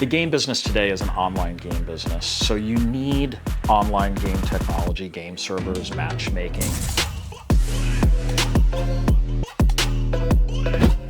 The game business today is an online game business, so you need online game technology, game servers, matchmaking.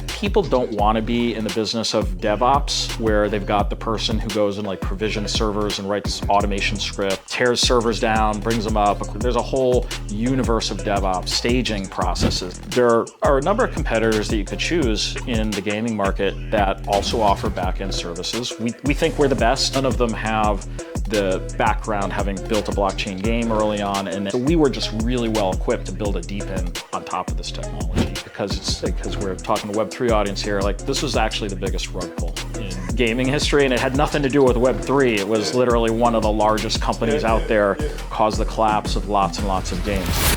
People don't want to be in the business of DevOps, where they've got the person who goes and like provisions servers and writes automation script, tears servers down, brings them up. There's a whole universe of DevOps staging processes. There are a number of competitors that you could choose in the gaming market that also offer backend services. We think we're the best. None of them have the background having built a blockchain game early on, and so we were just really well equipped to build a DPIN on top of this technology because we're talking to Web3 audience here. Like, this was actually the biggest rug pull in gaming history, and it had nothing to do with Web3. It was literally one of the largest companies out there, caused the collapse of lots and lots of games.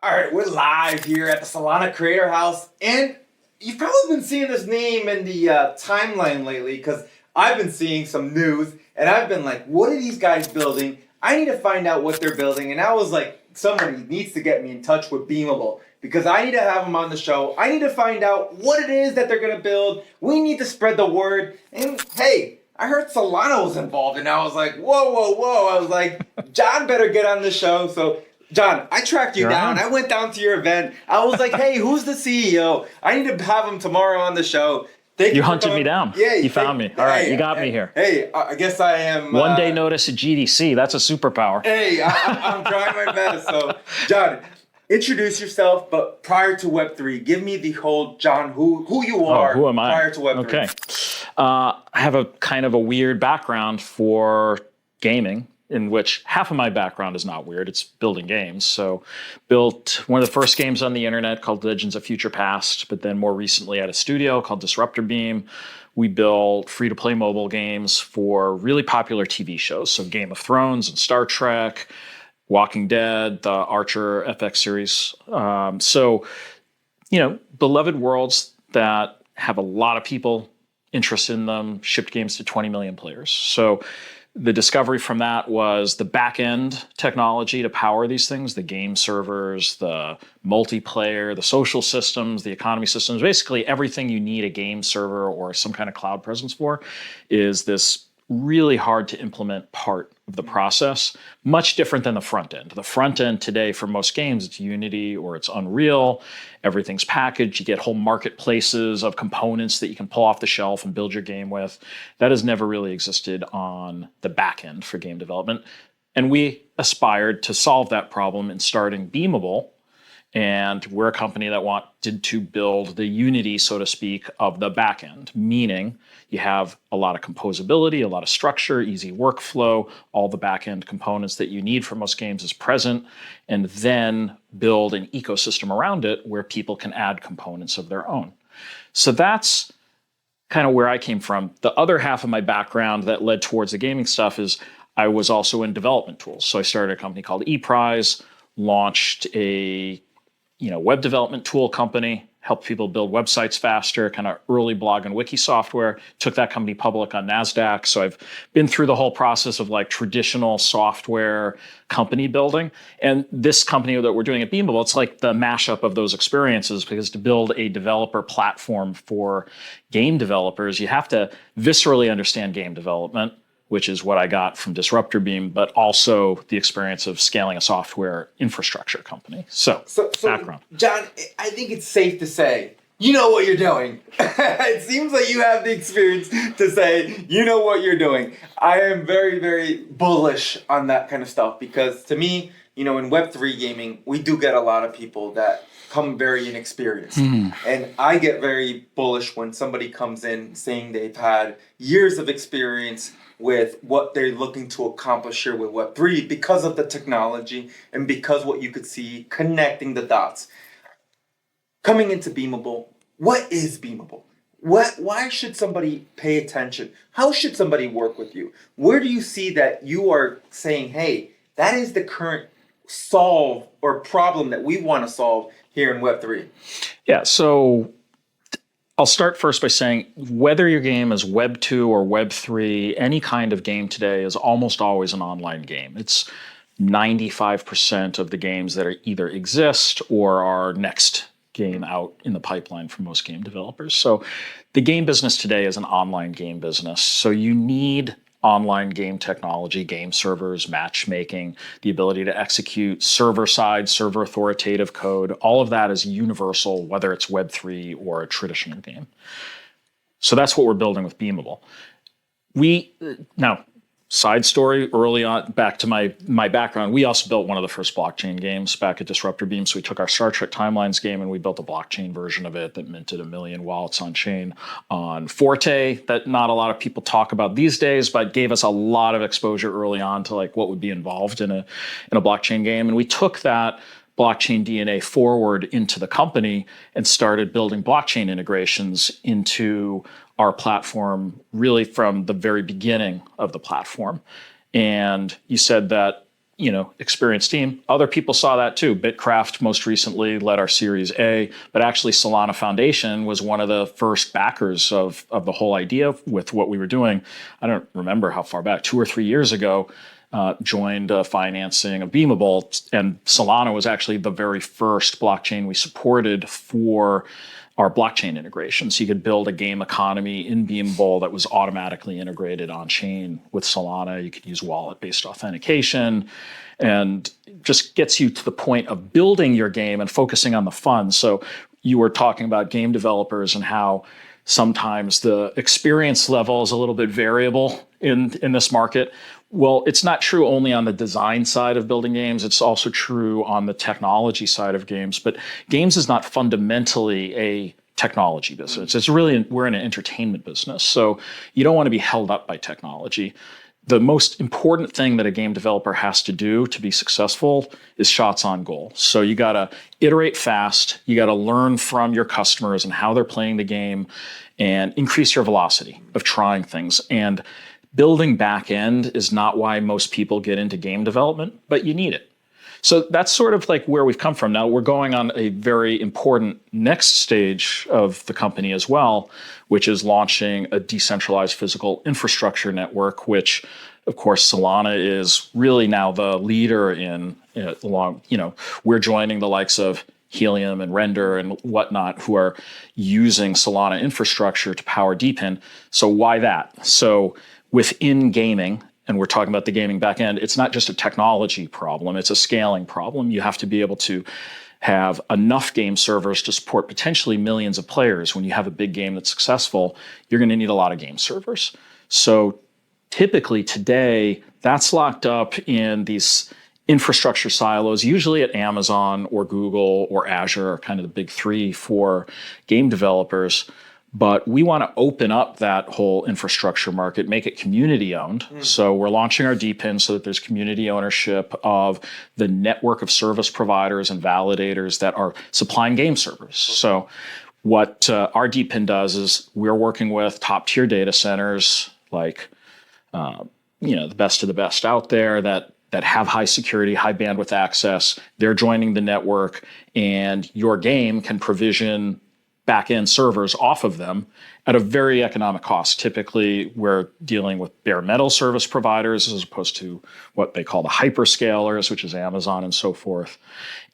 All right, we're live here at the Solana Creator House, and you've probably been seeing this name in the timeline lately because I've been seeing some news, and I've been like, what are these guys building? I need to find out what they're building, and I was like, somebody needs to get me in touch with Beamable because I need to have them on the show. I need to find out what it is that they're going to build. We need to spread the word, and hey, I heard Solana was involved, and I was like, whoa. I was like, Jon better get on the show. So, Jon, I tracked you down. I went down to your event. I was like, hey, who's the CEO? I need to have him tomorrow on the show. You hunted me down. Yeah, you found me. All right, you got me here. Hey, I guess I am... One day notice at GDC. That's a superpower. Hey, I'm trying my best. So, Jon, introduce yourself, but prior to Web3, give me the whole, Jon, who you are. Who am I? Prior to Web3. Okay. I have a kind of a weird background for gaming, in which half of my background is not weird. It's building games. So built one of the first games on the internet called Legends of Future Past, but then more recently at a studio called Disruptor Beam. We built free-to-play mobile games for really popular TV shows. So Game of Thrones and Star Trek, Walking Dead, the Archer FX series. So, beloved worlds that have a lot of people interested in them, shipped games to 20 million players. So the discovery from that was the back-end technology to power these things, the game servers, the multiplayer, the social systems, the economy systems, basically everything you need a game server or some kind of cloud presence for is this really hard to implement part of the process, much different than the front end. The front end today for most games, it's Unity or it's Unreal. Everything's packaged. You get whole marketplaces of components that you can pull off the shelf and build your game with. That has never really existed on the back end for game development. And we aspired to solve that problem in starting Beamable. And we're a company that wanted to build the Unity, so to speak, of the back end, meaning you have a lot of composability, a lot of structure, easy workflow, all the back end components that you need for most games is present, and then build an ecosystem around it where people can add components of their own. So that's kind of where I came from. The other half of my background that led towards the gaming stuff is I was also in development tools. So I started a company called ePrize, launched a web development tool company, helped people build websites faster, kind of early blog and wiki software, took that company public on NASDAQ. So I've been through the whole process of like traditional software company building. And this company that we're doing at Beamable, it's like the mashup of those experiences, because to build a developer platform for game developers, you have to viscerally understand game development, which is what I got from Disruptor Beam, but also the experience of scaling a software infrastructure company. So background. Jon, I think it's safe to say, you know what you're doing. It seems like you have the experience to say, you know what you're doing. I am very, very bullish on that kind of stuff because to me, in Web3 gaming, we do get a lot of people that come very inexperienced. And I get very bullish when somebody comes in saying they've had years of experience with what they're looking to accomplish here with Web3 because of the technology and because what you could see connecting the dots. Coming into Beamable, what is Beamable? Why should somebody pay attention? How should somebody work with you? Where do you see that you are saying, hey, that is the current solve or problem that we want to solve here in Web3? Yeah, so I'll start first by saying whether your game is Web 2 or Web 3, any kind of game today is almost always an online game. It's 95% of the games that either exist or are next game out in the pipeline for most game developers. So the game business today is an online game business. So you need online game technology, game servers, matchmaking, the ability to execute server-side, server authoritative code. All of that is universal, whether it's Web3 or a traditional game. So that's what we're building with Beamable. Now, side story, early on, back to my background, we also built one of the first blockchain games back at Disruptor Beam. So we took our Star Trek Timelines game and we built a blockchain version of it that minted 1 million wallets on chain on Forte, that not a lot of people talk about these days, but gave us a lot of exposure early on to like what would be involved in a blockchain game. And we took that blockchain DNA forward into the company and started building blockchain integrations into our platform really from the very beginning of the platform. And you said that, experienced team, other people saw that too. Bitcraft most recently led our Series A, but actually Solana Foundation was one of the first backers of the whole idea with what we were doing. I don't remember how far back, 2 or 3 years ago, joined financing of Beamable, and Solana was actually the very first blockchain we supported for our blockchain integration. So you could build a game economy in Beamable that was automatically integrated on chain with Solana. You could use wallet-based authentication, and just gets you to the point of building your game and focusing on the fun. So you were talking about game developers and how sometimes the experience level is a little bit variable in this market. Well, it's not true only on the design side of building games. It's also true on the technology side of games. But games is not fundamentally a technology business. It's really, we're in an entertainment business. So you don't want to be held up by technology. The most important thing that a game developer has to do to be successful is shots on goal. So you got to iterate fast. You got to learn from your customers and how they're playing the game and increase your velocity of trying things. And building backend is not why most people get into game development, but you need it. So that's sort of like where we've come from. Now we're going on a very important next stage of the company as well, which is launching a decentralized physical infrastructure network, which of course Solana is really now the leader in. We're joining the likes of Helium and Render and whatnot who are using Solana infrastructure to power DPIN. So why that? So within gaming, and we're talking about the gaming backend, it's not just a technology problem, it's a scaling problem. You have to be able to have enough game servers to support potentially millions of players. When you have a big game that's successful, you're going to need a lot of game servers. So typically today, that's locked up in these infrastructure silos, usually at Amazon or Google or Azure, are kind of the big three for game developers. But we want to open up that whole infrastructure market, make it community owned. So we're launching our DPIN so that there's community ownership of the network of service providers and validators that are supplying game servers. So what our DPIN does is we're working with top tier data centers like the best of the best out there that have high security, high bandwidth access. They're joining the network, and your game can provision back-end servers off of them at a very economic cost. Typically, we're dealing with bare metal service providers as opposed to what they call the hyperscalers, which is Amazon and so forth.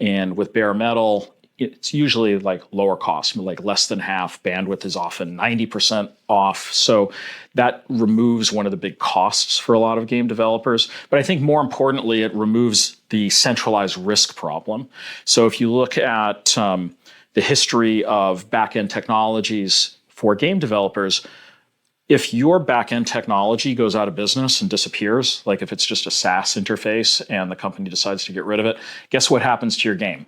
And with bare metal, it's usually like lower cost, like less than half. Bandwidth is often 90% off. So that removes one of the big costs for a lot of game developers. But I think more importantly, it removes the centralized risk problem. So if you look at the history of backend technologies for game developers, if your backend technology goes out of business and disappears, like if it's just a SaaS interface and the company decides to get rid of it, guess what happens to your game?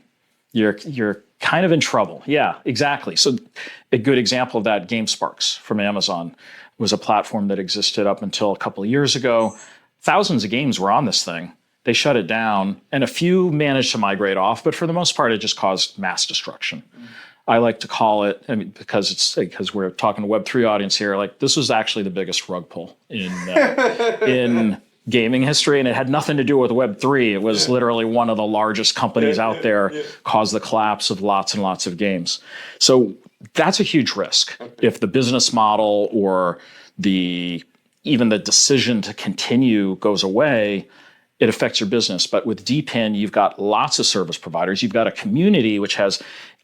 You're kind of in trouble. Yeah, exactly. So a good example of that, GameSparks from Amazon, was a platform that existed up until a couple of years ago. Thousands of games were on this thing. They shut it down, and a few managed to migrate off, but for the most part, it just caused mass destruction. I like to call it, because we're talking to Web3 audience here, like this was actually the biggest rug pull in gaming history, and it had nothing to do with Web3. It was literally one of the largest companies out there, caused the collapse of lots and lots of games. So that's a huge risk. If the business model or even the decision to continue goes away, it affects your business. But with DPIN, you've got lots of service providers. You've got a community which has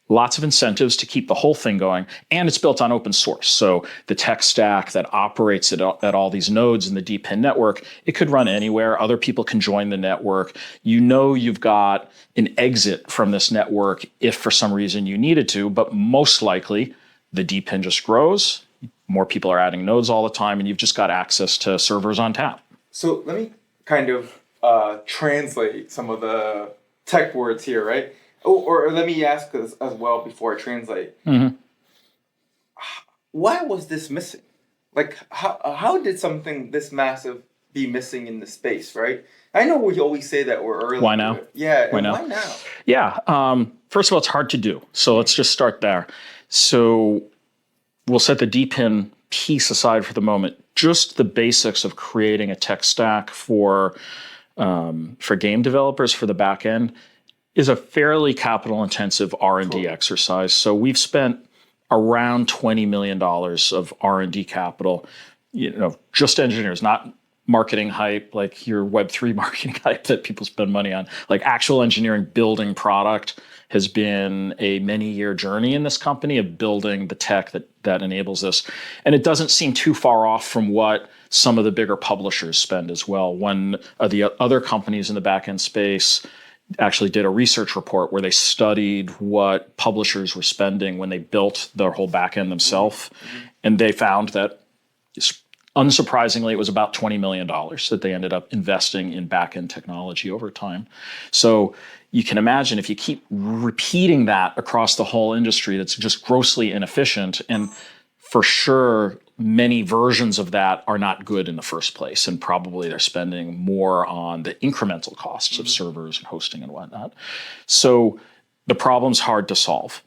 lots of incentives to keep the whole thing going, and it's built on open source. So the tech stack that operates at all these nodes in the DPIN network, it could run anywhere. Other people can join the network. You know you've got an exit from this network if for some reason you needed to, but most likely the DPIN just grows. More people are adding nodes all the time, and you've just got access to servers on tap. So let me kind of translate some of the tech words here, right? Oh, or let me ask as well before I translate. Mm-hmm. Why was this missing? Like, how did something this massive be missing in the space, right? I know we always say that we're early. Why now? Yeah, why now? Why now? Yeah. First of all, it's hard to do. So let's just start there. So we'll set the DPIN piece aside for the moment. Just the basics of creating a tech stack for game developers for the back end is a fairly capital-intensive R&D exercise. So we've spent around $20 million of R&D capital, just engineers, not marketing hype, like your Web3 marketing hype that people spend money on. Like actual engineering, building product has been a many-year journey in this company of building the tech that enables this. And it doesn't seem too far off from what some of the bigger publishers spend as well. One of the other companies in the back-end space actually did a research report where they studied what publishers were spending when they built their whole backend themselves. Mm-hmm. And they found that, unsurprisingly, it was about $20 million that they ended up investing in backend technology over time. So you can imagine if you keep repeating that across the whole industry, that's just grossly inefficient. And for sure, many versions of that are not good in the first place, and probably they're spending more on the incremental costs of servers and hosting and whatnot. So the problem's hard to solve.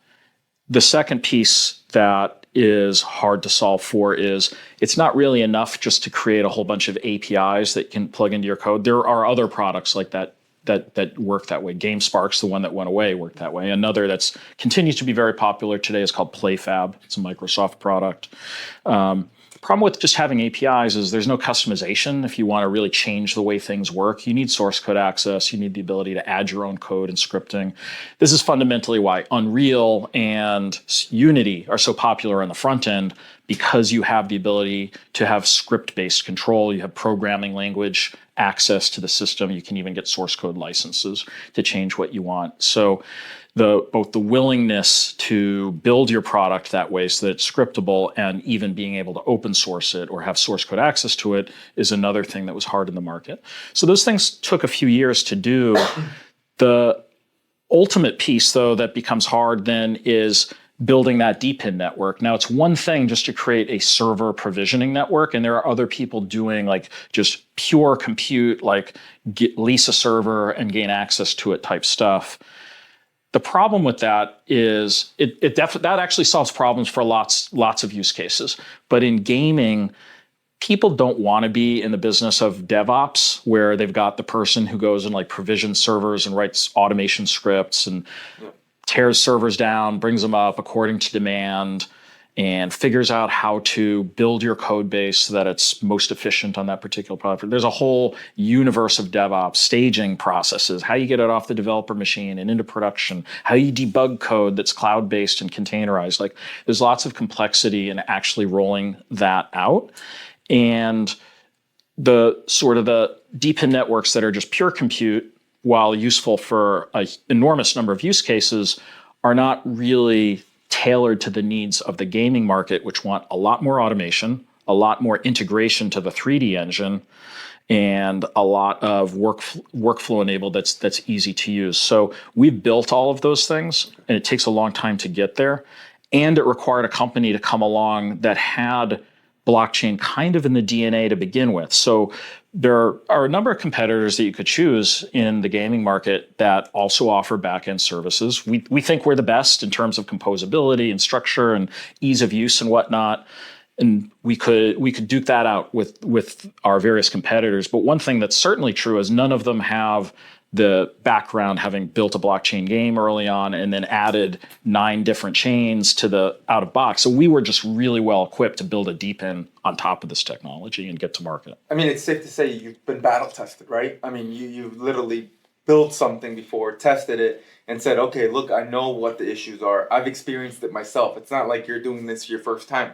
The second piece that is hard to solve for is it's not really enough just to create a whole bunch of APIs that can plug into your code. There are other products like that work that way. GameSpark's the one that went away, worked that way. Another that's continues to be very popular today is called PlayFab. It's a Microsoft product. The problem with just having APIs is there's no customization. If you want to really change the way things work, you need source code access. You need the ability to add your own code and scripting. This is fundamentally why Unreal and Unity are so popular on the front end, because you have the ability to have script-based control. You have programming language access to the system. You can even get source code licenses to change what you want. So both the willingness to build your product that way so that it's scriptable, and even being able to open source it or have source code access to it is another thing that was hard in the market. So those things took a few years to do. The ultimate piece, though, that becomes hard then is building that DPIN network. Now, it's one thing just to create a server provisioning network, and there are other people doing like just pure compute, like lease a server and gain access to it type stuff. The problem with that is that actually solves problems for lots of use cases. But in gaming, people don't want to be in the business of DevOps, where they've got the person who goes and like provisions servers and writes automation scripts and tears servers down, brings them up according to demand, and figures out how to build your code base so that it's most efficient on that particular product. There's a whole universe of DevOps, staging processes, how you get it off the developer machine and into production, how you debug code that's cloud-based and containerized. Like, there's lots of complexity in actually rolling that out. And the sort of the DPIN networks that are just pure compute, while useful for an enormous number of use cases, are not really tailored to the needs of the gaming market, which want a lot more automation, a lot more integration to the 3D engine, and a lot of workflow enabled that's easy to use. So we've built all of those things, and it takes a long time to get there. And it required a company to come along that had blockchain kind of in the DNA to begin with. So there are a number of competitors that you could choose in the gaming market that also offer back-end services. We think we're the best in terms of composability and structure and ease of use and whatnot. And we could duke that out with our various competitors. But one thing that's certainly true is none of them have the background having built a blockchain game early on and then added 9 different chains to the out of box. So we were just really well equipped to build a DPIN on top of this technology and get to market. I mean, it's safe to say you've been battle tested, right? I mean, you've literally built something before, tested it, and said, okay, look, I know what the issues are. I've experienced it myself. It's not like you're doing this your first time.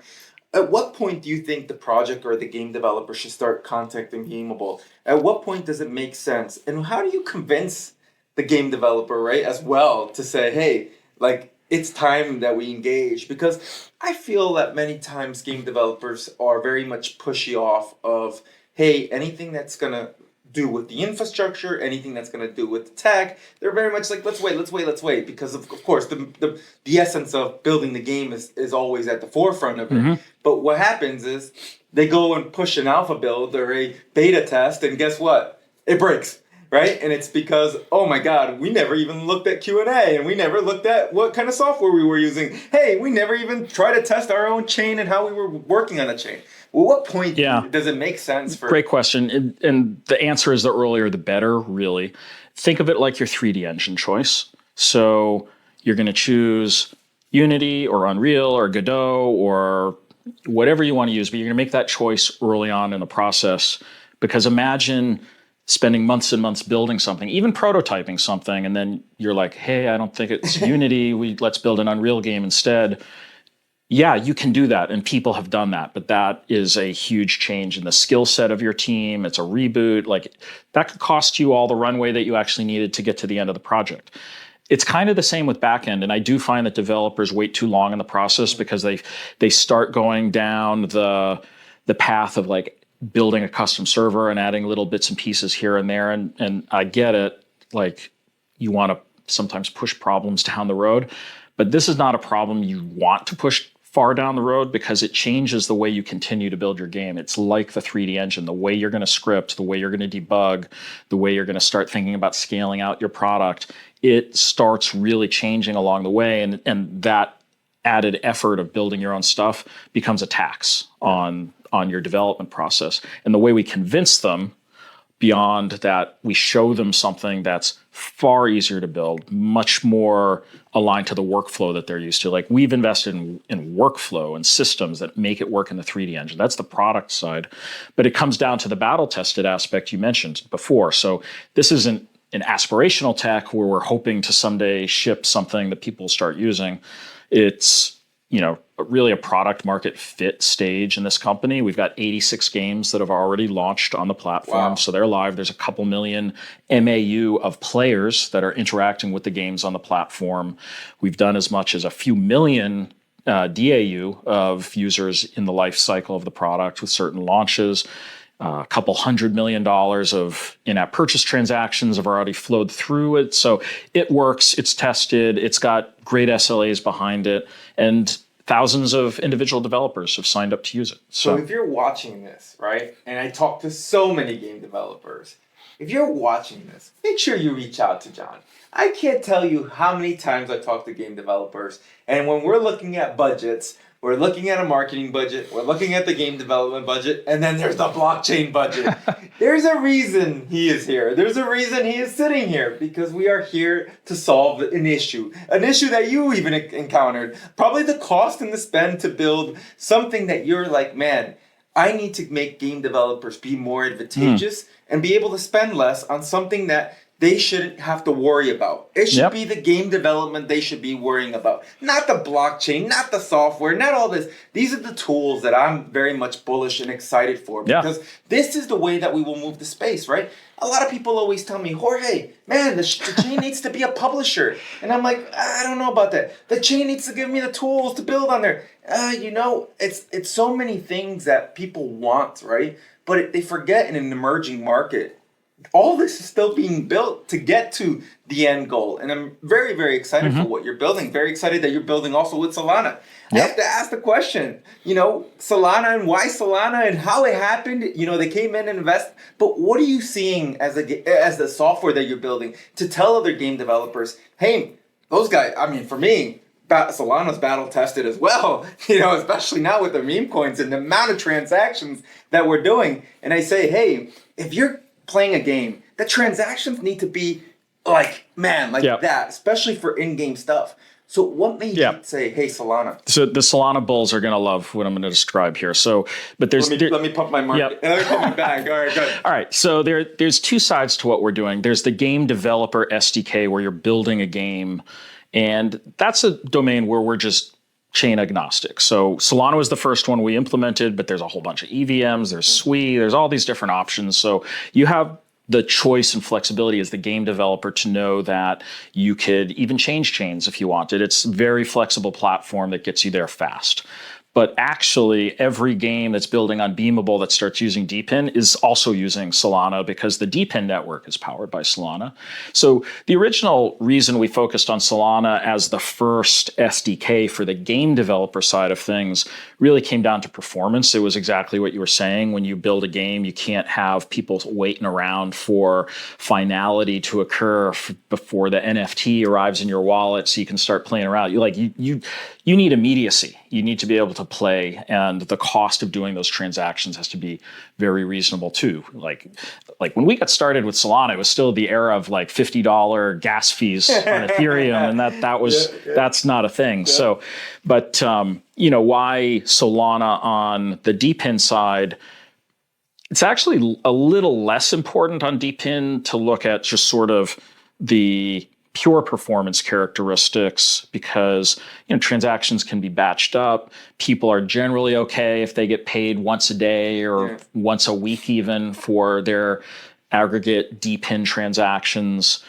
At what point do you think the project or the game developer should start contacting Beamable? At what point does it make sense? And how do you convince the game developer, right, as well, to say, hey, like, it's time that we engage? Because I feel that many times game developers are very much pushy off of, hey, anything that's going to do with the infrastructure, anything that's going to do with the tech, they're very much like, let's wait, because of course the essence of building the game is always at the forefront of it. But what happens is they go and push an alpha build or a beta test, and guess what? It breaks. Right? And it's because, oh my God, we never even looked at Q&A, and we never looked at what kind of software we were using. Hey, we never even tried to test our own chain and how we were working on a chain. Well, what point does it make sense for... Great question. And the answer is the earlier the better, really. Think of it like your 3D engine choice. So you're going to choose Unity or Unreal or Godot or whatever you want to use, but you're going to make that choice early on in the process, because imagine spending months and months building something, even prototyping something, and then you're like, hey, I don't think it's Unity. Let's build an Unreal game instead. Yeah, you can do that, and people have done that, but that is a huge change in the skill set of your team. It's a reboot. Like, that could cost you all the runway that you actually needed to get to the end of the project. It's kind of the same with backend, and I do find that developers wait too long in the process because they start going down the path of like building a custom server and adding little bits and pieces here and there. And I get it. Like, you want to sometimes push problems down the road, but this is not a problem you want to push far down the road, because it changes the way you continue to build your game. It's like the 3D engine, the way you're going to script, the way you're going to debug, the way you're going to start thinking about scaling out your product. It starts really changing along the way. And that added effort of building your own stuff becomes a tax on your development process. And the way we convince them, beyond that, we show them something that's far easier to build, much more aligned to the workflow that they're used to. Like, we've invested in workflow and systems that make it work in the 3D engine. That's the product side. But it comes down to the battle-tested aspect you mentioned before. So this isn't an aspirational tech where we're hoping to someday ship something that people start using. It's really a product market fit stage in this company. We've got 86 games that have already launched on the platform. Wow. So they're live. There's a couple million MAU of players that are interacting with the games on the platform. We've done as much as a few million DAU of users in the life cycle of the product with certain launches. A couple $100 million of in-app purchase transactions have already flowed through it. So it works, it's tested, it's got great SLAs behind it, and thousands of individual developers have signed up to use it. So if you're watching this, right, and I talk to so many game developers, if you're watching this, make sure you reach out to Jon. I can't tell you how many times I talk to game developers, and when we're looking at budgets, we're looking at a marketing budget, we're looking at the game development budget, and then there's the blockchain budget. There's a reason he is here. There's a reason he is sitting here, because we are here to solve an issue that you even encountered. Probably the cost and the spend to build something that you're like, man, I need to make game developers be more advantageous and be able to spend less on something that they shouldn't have to worry about. It should be the game development they should be worrying about. Not the blockchain, not the software, not all this. These are the tools that I'm very much bullish and excited for, because this is the way that we will move the space, right? A lot of people always tell me, Jorge, man, the chain needs to be a publisher. And I'm like, I don't know about that. The chain needs to give me the tools to build on there. It's so many things that people want, right? But they forget in an emerging market, all this is still being built to get to the end goal. And I'm very, very excited for what you're building. Very excited that you're building also with Solana. I have to ask the question, Solana and why Solana and how it happened. They came in and invest. But what are you seeing as the software that you're building to tell other game developers, hey, those guys, for me, Solana's battle tested as well, especially now with the meme coins and the amount of transactions that we're doing. And I say, hey, if you're playing a game, the transactions need to be that, especially for in-game stuff. So what made you say, hey, Solana? So the Solana bulls are going to love what I'm going to describe here. So, but let me pump my market. Let me pump my bag. All right, good. All right. So there's two sides to what we're doing. There's the game developer SDK where you're building a game, and that's a domain where we're just chain agnostic. So Solana was the first one we implemented, but there's a whole bunch of EVMs, there's Sui, there's all these different options. So you have the choice and flexibility as the game developer to know that you could even change chains if you wanted. It's a very flexible platform that gets you there fast. But actually, every game that's building on Beamable that starts using DPIN is also using Solana because the DPIN network is powered by Solana. So the original reason we focused on Solana as the first SDK for the game developer side of things really came down to performance. It was exactly what you were saying. When you build a game, you can't have people waiting around for finality to occur before the NFT arrives in your wallet so you can start playing around. You need immediacy. You need to be able to play, and the cost of doing those transactions has to be very reasonable too. Like when we got started with Solana, it was still the era of like $50 gas fees on Ethereum, and that's not a thing. Yeah. So, but why Solana on the DPIN side? It's actually a little less important on DPIN to look at just sort of the pure performance characteristics because transactions can be batched up. People are generally okay if they get paid once a day or once a week even for their aggregate DPIN transactions.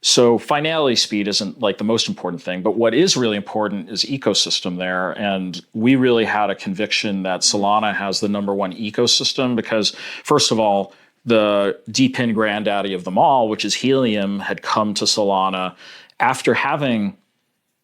So finality speed isn't like the most important thing, but what is really important is ecosystem there. And we really had a conviction that Solana has the number one ecosystem because, first of all, the DPIN granddaddy of them all, which is Helium, had come to Solana after having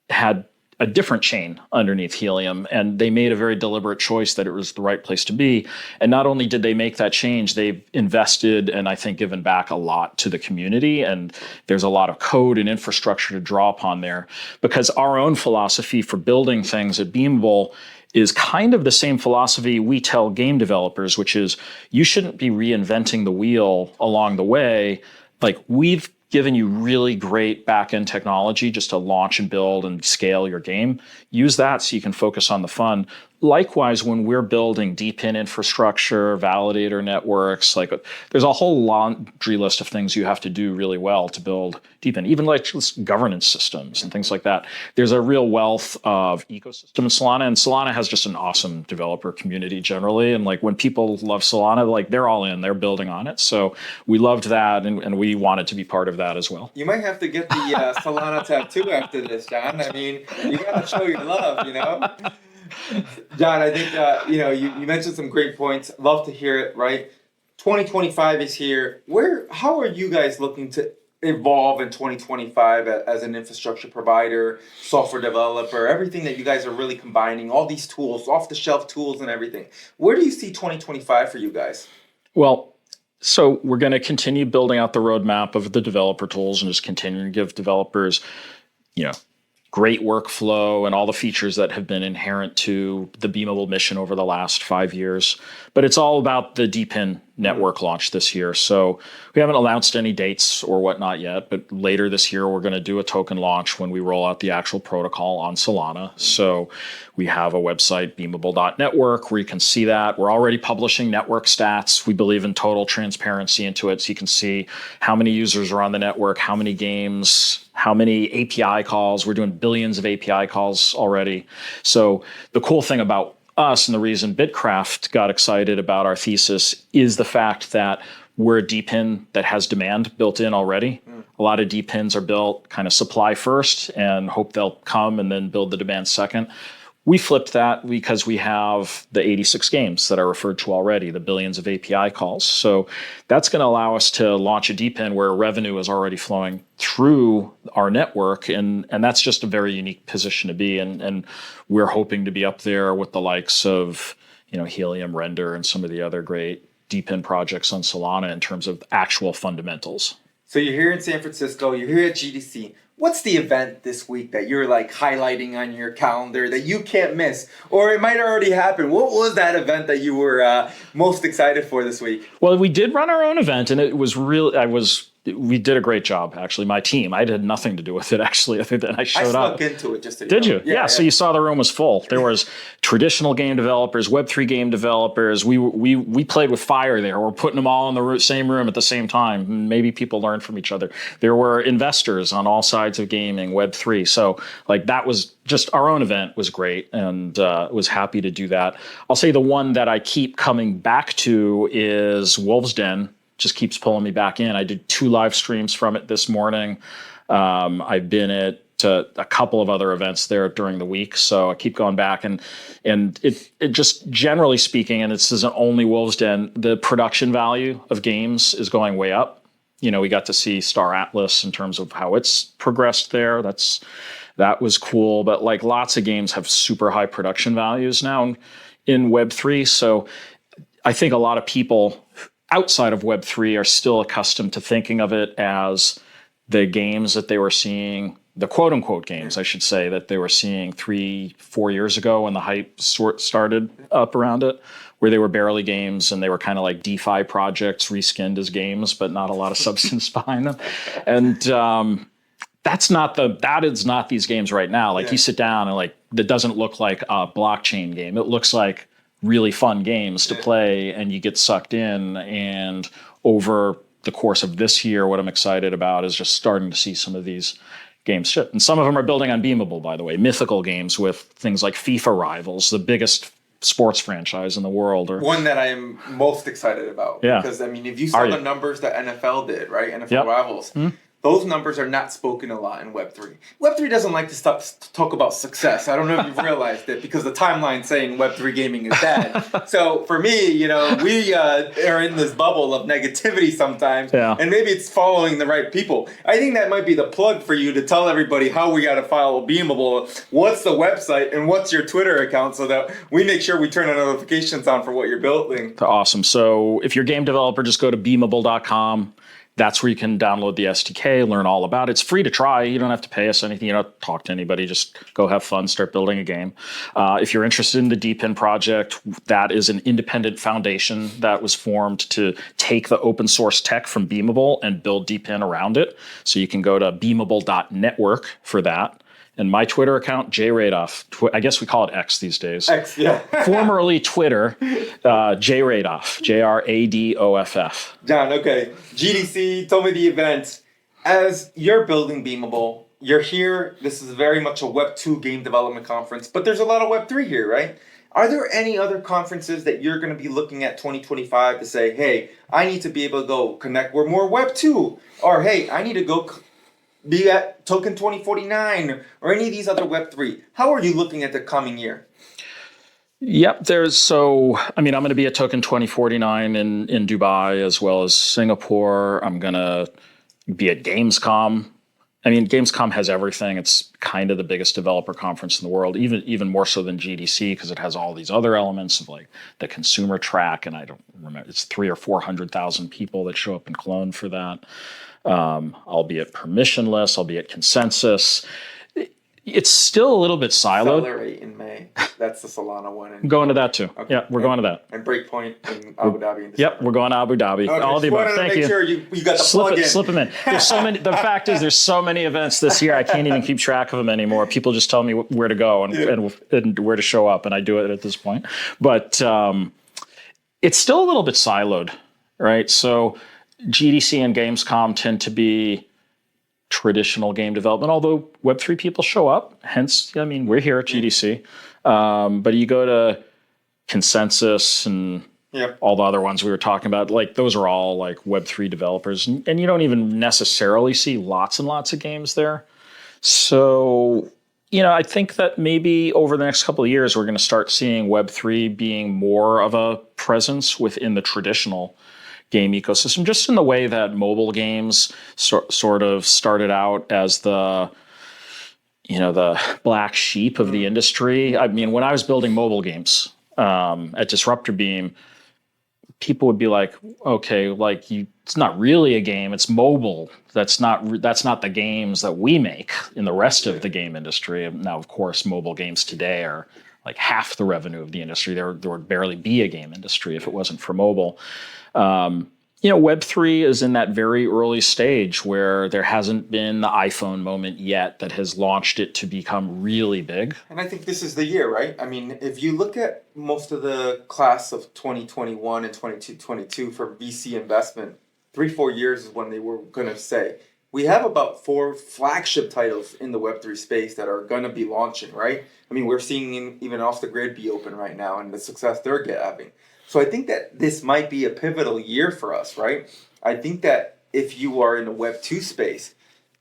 had a different chain underneath Helium, and they made a very deliberate choice that it was the right place to be. And not only did they make that change, they've invested and I think given back a lot to the community, and there's a lot of code and infrastructure to draw upon there because our own philosophy for building things at Beamable is kind of the same philosophy we tell game developers, which is you shouldn't be reinventing the wheel along the way. Like we've given you really great backend technology just to launch and build and scale your game. Use that so you can focus on the fun. Likewise, when we're building DPIN infrastructure, validator networks, like there's a whole laundry list of things you have to do really well to build DPIN, even like just governance systems and things like that. There's a real wealth of ecosystem in Solana, and Solana has just an awesome developer community generally. And like when people love Solana, like they're all in, they're building on it. So we loved that, and we wanted to be part of that as well. You might have to get the Solana tattoo after this, Jon. I mean, you got to show your love, Jon, I think, you mentioned some great points. Love to hear it, right? 2025 is here. How are you guys looking to evolve in 2025 as an infrastructure provider, software developer, everything that you guys are really combining, all these tools, off-the-shelf tools and everything? Where do you see 2025 for you guys? Well, so we're going to continue building out the roadmap of the developer tools and just continue to give developers, great workflow and all the features that have been inherent to the Beamable mission over the last 5 years. But it's all about the DPIN network launch this year. So we haven't announced any dates or whatnot yet, but later this year, we're going to do a token launch when we roll out the actual protocol on Solana. So we have a website, beamable.network, where you can see that. We're already publishing network stats. We believe in total transparency into it. So you can see how many users are on the network, how many games, how many API calls. We're doing billions of API calls already. So the cool thing about us and the reason Bitcraft got excited about our thesis is the fact that we're a DPIN that has demand built in already. A lot of DPINs are built kind of supply first and hope they'll come and then build the demand second. We flipped that because we have the 86 games that I referred to already, the billions of API calls. So that's going to allow us to launch a DPIN where revenue is already flowing through our network. And that's just a very unique position to be in. And we're hoping to be up there with the likes of, Helium, Render, and some of the other great DPIN projects on Solana in terms of actual fundamentals. So you're here in San Francisco, you're here at GDC. What's the event this week that you're like highlighting on your calendar that you can't miss? Or it might already happen. What was that event that you were most excited for this week? Well, we did run our own event, and it was really, I was we did a great job, actually. My team, I had nothing to do with it, actually. I think that I showed up. snuck into it just to Did you? Yeah. So you saw the room was full. There was traditional game developers, Web3 game developers. We played with fire there. We're putting them all in the same room at the same time. Maybe people learned from each other. There were investors on all sides of gaming, Web3. So like that was just our own event was great, and was happy to do that. I'll say the one that I keep coming back to is Wolves Den. Just keeps pulling me back in. I did 2 live streams from it this morning. I've been at a couple of other events there during the week, so I keep going back. And it just generally speaking, and this isn't only Wolves Den, the production value of games is going way up. You know, we got to see Star Atlas in terms of how it's progressed there. That was cool. But like lots of games have super high production values now in Web3. So I think a lot of people outside of Web3 are still accustomed to thinking of it as the games that they were seeing, the quote unquote games, I should say, that they were seeing 3-4 years ago when the hype started up around it, where they were barely games and they were kind of like DeFi projects reskinned as games, but not a lot of substance behind them. And that is not these games right now. Like you sit down and like, that doesn't look like a blockchain game. It looks like really fun games to play, and you get sucked in. And over the course of this year, what I'm excited about is just starting to see some of these games ship. And some of them are building on Beamable, by the way, mythical games with things like FIFA Rivals, the biggest sports franchise in the world. Or one that I am most excited about. Yeah. Because, I mean, if you saw the numbers that NFL did, right? NFL Rivals. Those numbers are not spoken a lot in Web3. Web3 doesn't like to talk about success. I don't know if you've realized it, because the timeline's saying Web3 gaming is bad. So for me, you know, we are in this bubble of negativity sometimes, and maybe it's following the right people. I think that might be the plug for you to tell everybody how we got to follow Beamable, what's the website, and what's your Twitter account, so that we make sure we turn our notifications on for what you're building. Awesome. So if you're a game developer, just go to beamable.com. That's where you can download the SDK, learn all about it. It's free to try. You don't have to pay us anything. You don't talk to anybody. Just go have fun, start building a game. If you're interested in the DPIN project, that is an independent foundation that was formed to take the open source tech from Beamable and build DPIN around it. So you can go to beamable.network for that. And my Twitter account, J Radoff. I guess we call it X these days. X, yeah. Formerly Twitter, J Radoff, JRADOFF. Jon, okay. GDC, told me the event. As you're building Beamable, you're here. This is very much a Web 2 game development conference, but there's a lot of Web 3 here, right? Are there any other conferences that you're going to be looking at 2025 to say, hey, I need to be able to go connect with more Web 2? Or, hey, I need to go be at Token 2049 or any of these other Web3. How are you looking at the coming year? Yep, I'm going to be at Token 2049 in Dubai as well as Singapore. I'm going to be at Gamescom. I mean, Gamescom has everything. It's kind of the biggest developer conference in the world, even more so than GDC, because it has all these other elements of like the consumer track. And I don't remember, it's 300,000 or 400,000 people that show up in Cologne for that. I'll be at permissionless. I'll be at consensus. It's still a little bit siloed. Accelerate in May. That's the Solana one. I'm going to that too. Okay. Yeah, we're going to that. And Breakpoint in Abu Dhabi in December. Yep, we're going to Abu Dhabi. Okay, all the above. Thank you. Make sure you got the plug in. Slip them in. There's so many. The fact is, there's so many events this year. I can't even keep track of them anymore. People just tell me where to go and where to show up, and I do it at this point. But it's still a little bit siloed, right? So GDC and Gamescom tend to be traditional game development, although Web3 people show up. Hence, I mean, we're here at GDC. But you go to Consensus and all the other ones we were talking about, like those are all like Web3 developers. And you don't even necessarily see lots and lots of games there. So, I think that maybe over the next couple of years, we're going to start seeing Web3 being more of a presence within the traditional game ecosystem, just in the way that mobile games sort of started out as the black sheep of the industry. I mean, when I was building mobile games at Disruptor Beam, people would be like, okay, it's not really a game, it's mobile. That's not the games that we make in the rest of the game industry. Now, of course, mobile games today are like half the revenue of the industry. There would barely be a game industry if it wasn't for mobile. Web3 is in that very early stage where there hasn't been the iPhone moment yet that has launched it to become really big. And I think this is the year, right? I mean, if you look at most of the class of 2021 and 22 for VC investment, 3-4 years is when they were going to say. We have about 4 flagship titles in the Web3 space that are going to be launching, right? I mean, we're seeing even Off the Grid be open right now and the success they're having. So I think that this might be a pivotal year for us, right? I think that if you are in the Web 2 space,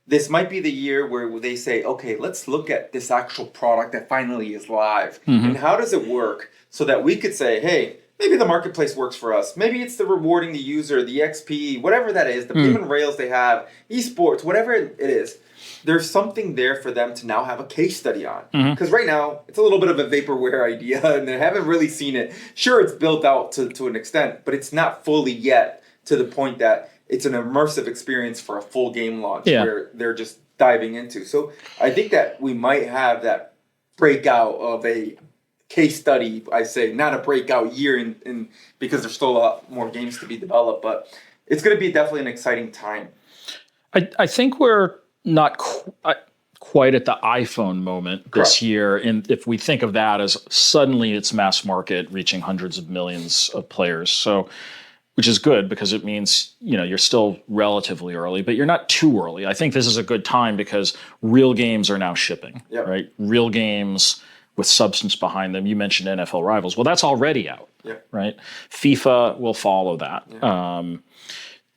this might be the year where they say, okay, let's look at this actual product that finally is live. Mm-hmm. And how does it work so that we could say, hey, maybe the marketplace works for us. Maybe it's the rewarding the user, the XP, whatever that is, the payment rails they have, esports, whatever it is. There's something there for them to now have a case study on. Because right now, it's a little bit of a vaporware idea, and they haven't really seen it. Sure, it's built out to an extent, but it's not fully yet to the point that it's an immersive experience for a full game launch where they're just diving into. So I think that we might have that breakout of a case study, I say, not a breakout year in because there's still a lot more games to be developed, but it's going to be definitely an exciting time. I think we're not quite at the iPhone moment this year. And if we think of that as suddenly it's mass market reaching hundreds of millions of players. So, which is good because it means, you're still relatively early, but you're not too early. I think this is a good time because real games are now shipping, right? Real games with substance behind them. You mentioned NFL Rivals. Well, that's already out, right? FIFA will follow that.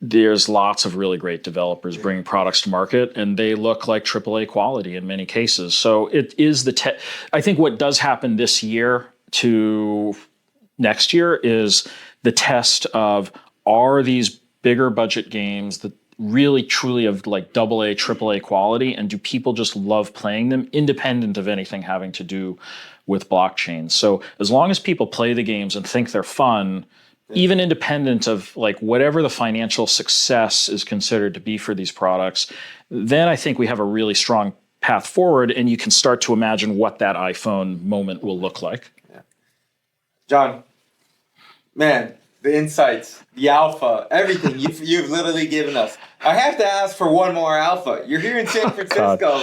There's lots of really great developers bringing products to market, and they look like AAA quality in many cases. So it is I think what does happen this year to next year is the test of, are these bigger budget games that really truly of like AA, AAA quality, and do people just love playing them independent of anything having to do with blockchain? So as long as people play the games and think they're fun, even independent of like whatever the financial success is considered to be for these products, then I think we have a really strong path forward, and you can start to imagine what that iPhone moment will look like. Jon, man, the insights, the alpha, everything you've literally given us. I have to ask for one more alpha. You're here in San Francisco.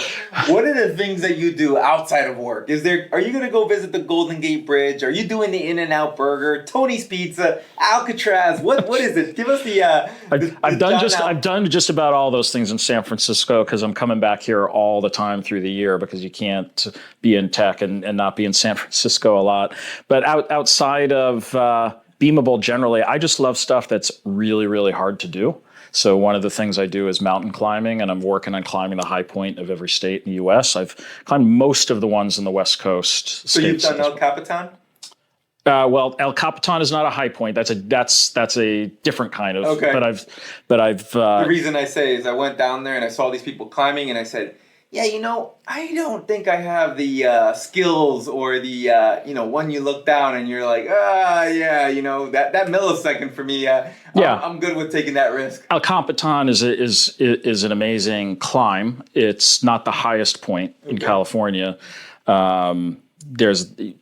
What are the things that you do outside of work? Are you going to go visit the Golden Gate Bridge? Are you doing the In-N-Out Burger, Tony's Pizza, Alcatraz? What is it? Give us I've done just about all those things in San Francisco because I'm coming back here all the time through the year because you can't be in tech and not be in San Francisco a lot. But outside of Beamable generally, I just love stuff that's really, really hard to do. So one of the things I do is mountain climbing, and I'm working on climbing the high point of every state in the U.S. I've climbed most of the ones in the West Coast. So you've done El Capitan? Well, El Capitan is not a high point. That's a different kind of. Okay. But I've. The reason I say is I went down there and I saw these people climbing, and I said, yeah, I don't think I have the skills or the, when you look down and you're like, that millisecond for me, I'm good with taking that risk. El Capitan is an amazing climb. It's not the highest point in California.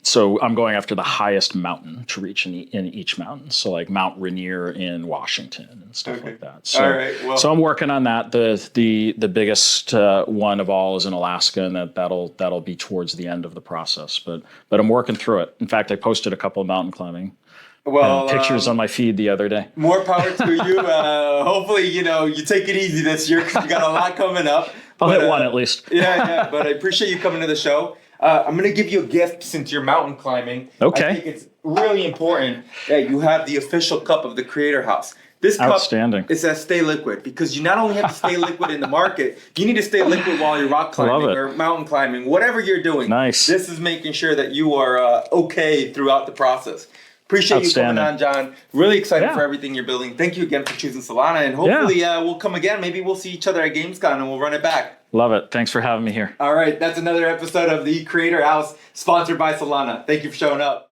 So I'm going after the highest mountain to reach in each mountain. So like Mount Rainier in Washington and stuff like that. So, all right, so I'm working on that. The biggest one of all is in Alaska, and that'll be towards the end of the process. But I'm working through it. In fact, I posted a couple of mountain climbing pictures on my feed the other day. More power to you. Hopefully, you take it easy this year because you got a lot coming up. I'll hit one at least. Yeah. But I appreciate you coming to the show. I'm going to give you a gift since you're mountain climbing. Okay. I think it's really important that you have the official cup of the Creator House. This cup is a stay liquid because you not only have to stay liquid in the market, you need to stay liquid while you're rock climbing or mountain climbing, whatever you're doing. Nice. This is making sure that you are okay throughout the process. Appreciate you coming on, Jon. Really excited for everything you're building. Thank you again for choosing Solana, and hopefully we'll come again. Maybe we'll see each other at Gamescom and we'll run it back. Love it. Thanks for having me here. All right. That's another episode of the Creator House, sponsored by Solana. Thank you for showing up.